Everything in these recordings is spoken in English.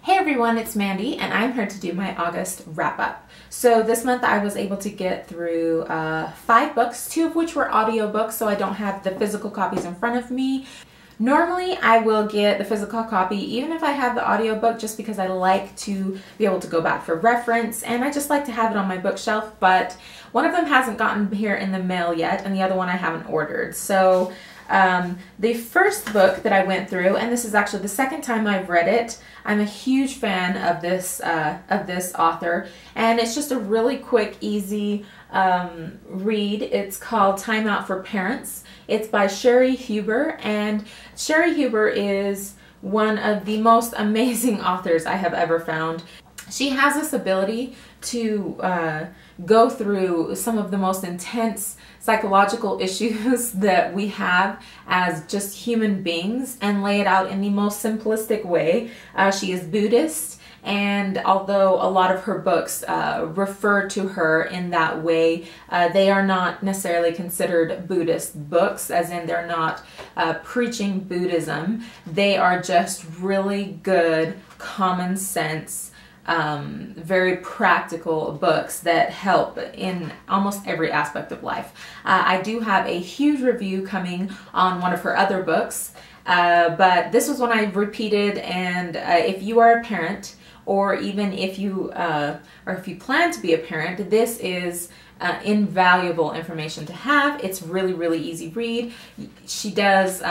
Hey everyone, it's Mandy and I'm here to do my August wrap up. So this month I was able to get through 5 books, 2 of which were audiobooks, so I don't have the physical copies in front of me. Normally I will get the physical copy even if I have the audiobook, just because I like to be able to go back for reference and I just like to have it on my bookshelf, but one of them hasn't gotten here in the mail yet and the other one I haven't ordered. So the first book that I went through, and this is actually the second time I've read it. I'm a huge fan of this author, and it's just a really quick, easy read. It's called Time Out for Parents. It's by Cheri Huber, and Cheri Huber is one of the most amazing authors I have ever found. She has this ability to go through some of the most intense psychological issues that we have as just human beings and lay it out in the most simplistic way. She is Buddhist, and although a lot of her books refer to her in that way, they are not necessarily considered Buddhist books, as in they're not preaching Buddhism. They are just really good, common sense, very practical books that help in almost every aspect of life. I do have a huge review coming on one of her other books, but this was one I repeated, and if you are a parent, or even if you plan to be a parent, this is invaluable information to have. It's really easy read. She does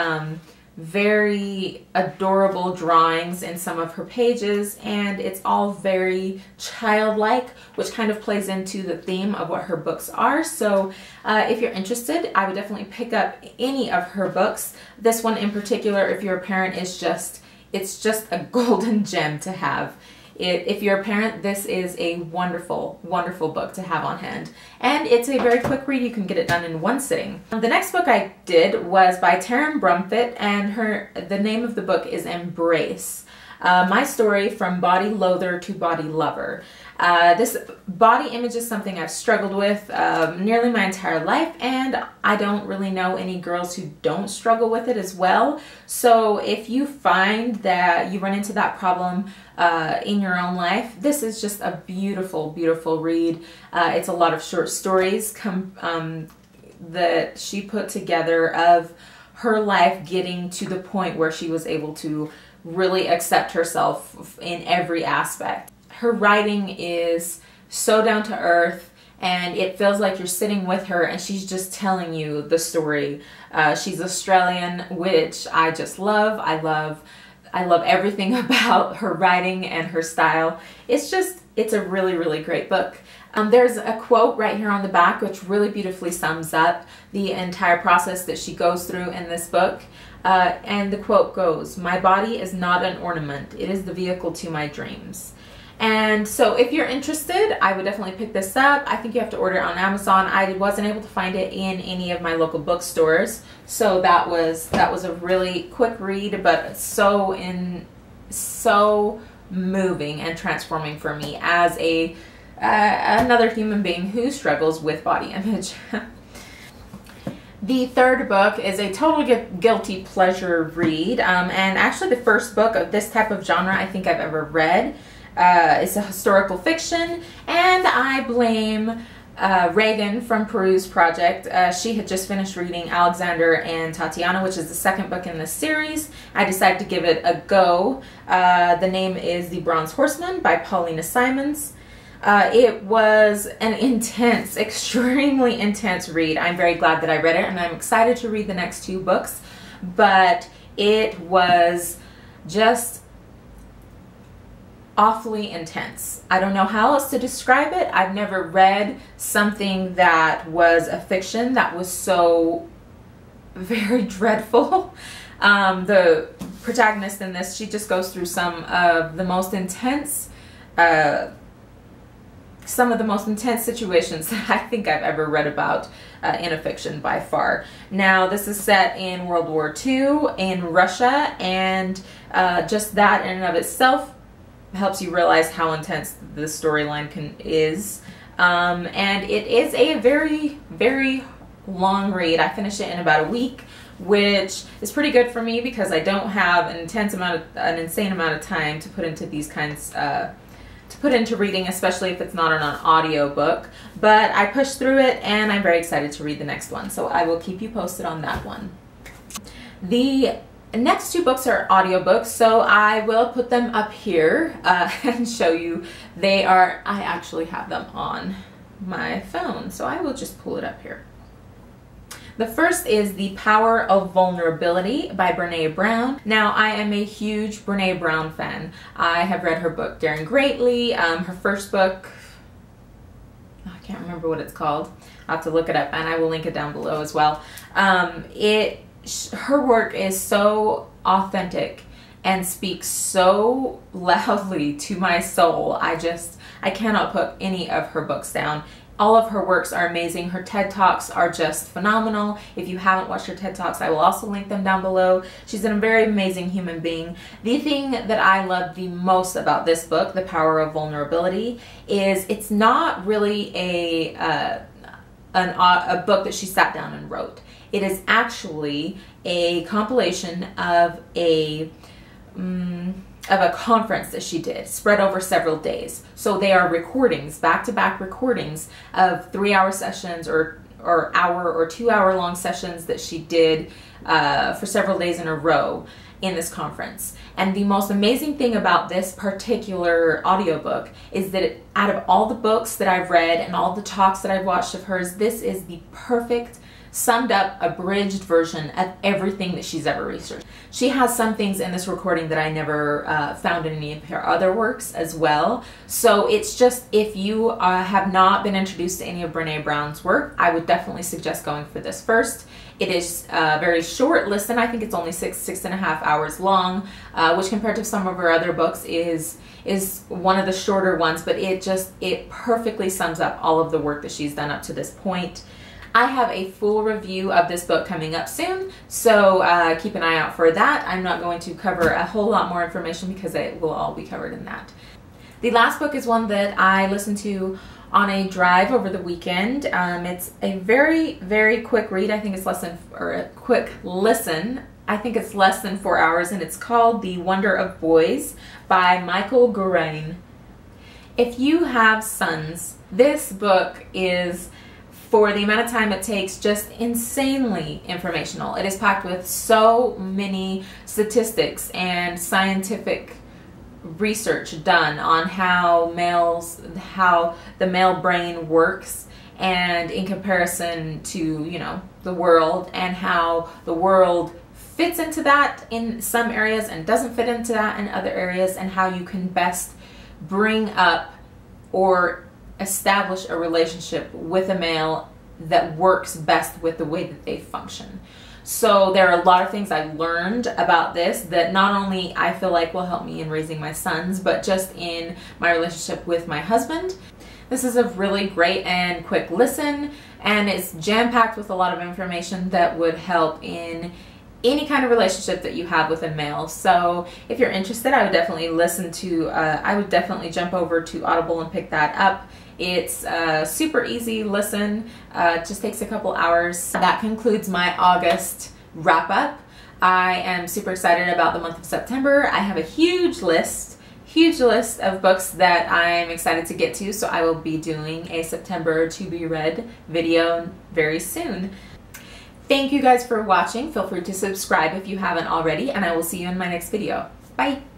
very adorable drawings in some of her pages, and it's all very childlike, which kind of plays into the theme of what her books are. So if you're interested, I would definitely pick up any of her books. This one in particular, if you're a parent, it's just a golden gem to have. If you're a parent, this is a wonderful book to have on hand. And it's a very quick read. You can get it done in one sitting. The next book I did was by Taryn Brumfitt, and the name of the book is Embrace. My story from body loather to body lover. This body image is something I've struggled with nearly my entire life, and I don't really know any girls who don't struggle with it as well. So if you find that you run into that problem in your own life, this is just a beautiful read. It's a lot of short stories that she put together of her life getting to the point where she was able to really accept herself in every aspect. Her writing is so down to earth, and it feels like you're sitting with her and she's just telling you the story. She's Australian, which I just love. I love everything about her writing and her style. It's a really great book. There's a quote right here on the back which really beautifully sums up the entire process that she goes through in this book. And the quote goes, "My body is not an ornament. It is the vehicle to my dreams." And so if you're interested, I would definitely pick this up. I think you have to order it on Amazon. I wasn't able to find it in any of my local bookstores, so that was a really quick read, but so moving and transforming for me as another human being who struggles with body image. The third book is a total guilty pleasure read, and actually the first book of this type of genre I think I've ever read. It's a historical fiction, and I blame Reagan from Peruse Project. She had just finished reading Alexander and Tatiana, which is the second book in this series. I decided to give it a go. The name is The Bronze Horseman by Paulina Simons. It was an intense, extremely intense read. I'm very glad that I read it, and I'm excited to read the next 2 books, but it was just awfully intense. I don't know how else to describe it. I've never read something that was a fiction that was so very dreadful. The protagonist in this, she just goes through some of the most intense situations that I think I've ever read about in a fiction by far. Now, this is set in World War II in Russia, and just that in and of itself helps you realize how intense the storyline is. And it is a very long read. I finished it in about a week, which is pretty good for me because I don't have an insane amount of time to put into these kinds to put into reading, especially if it's not an audio book. But I pushed through it and I'm very excited to read the next one, so I will keep you posted on that one. The next two books are audiobooks, so I will put them up here and show you. I actually have them on my phone, so I will just pull it up here. The first is The Power of Vulnerability by Brené Brown. Now, I am a huge Brené Brown fan. I have read her book, Daring Greatly. Her first book, I can't remember what it's called. I'll have to look it up, and I will link it down below as well. Her work is so authentic and speaks so loudly to my soul. I cannot put any of her books down. All of her works are amazing. Her TED Talks are just phenomenal. If you haven't watched her TED Talks, I will also link them down below. She's a very amazing human being. The thing that I love the most about this book, The Power of Vulnerability, is it's not really a book that she sat down and wrote. It is actually a compilation of a conference that she did, spread over several days. So they are recordings, back-to-back recordings of 3-hour sessions or hour or 2-hour long sessions that she did for several days in a row in this conference. And the most amazing thing about this particular audiobook is that out of all the books that I've read and all the talks that I've watched of hers, this is the perfect summed up, abridged version of everything that she's ever researched. She has some things in this recording that I never found in any of her other works as well. So it's just, if you have not been introduced to any of Brené Brown's work, I would definitely suggest going for this first. It is a very short listen. I think it's only 6.5 hours long, which compared to some of her other books is one of the shorter ones, but it perfectly sums up all of the work that she's done up to this point. I have a full review of this book coming up soon, so keep an eye out for that. I'm not going to cover a whole lot more information because it will all be covered in that. The last book is one that I listened to on a drive over the weekend. It's a very, very quick read. I think it's a quick listen. I think it's less than 4 hours, and it's called The Wonder of Boys by Michael Gurain. If you have sons, this book is, for the amount of time it takes, just insanely informational. It is packed with so many statistics and scientific research done on how the male brain works, and in comparison to, you know, the world, and how the world fits into that in some areas and doesn't fit into that in other areas, and how you can best bring up or establish a relationship with a male that works best with the way that they function. So there are a lot of things I learned about this that not only I feel like will help me in raising my sons, but just in my relationship with my husband. This is a really great and quick listen, and it's jam-packed with a lot of information that would help in any kind of relationship that you have with a male. So if you're interested, I would definitely I would definitely jump over to Audible and pick that up. It's a super easy listen. It just takes a couple hours. That concludes my August wrap up. I am super excited about the month of September. I have a huge list of books that I'm excited to get to, so I will be doing a September to be read video very soon. Thank you guys for watching. Feel free to subscribe if you haven't already, and I will see you in my next video. Bye!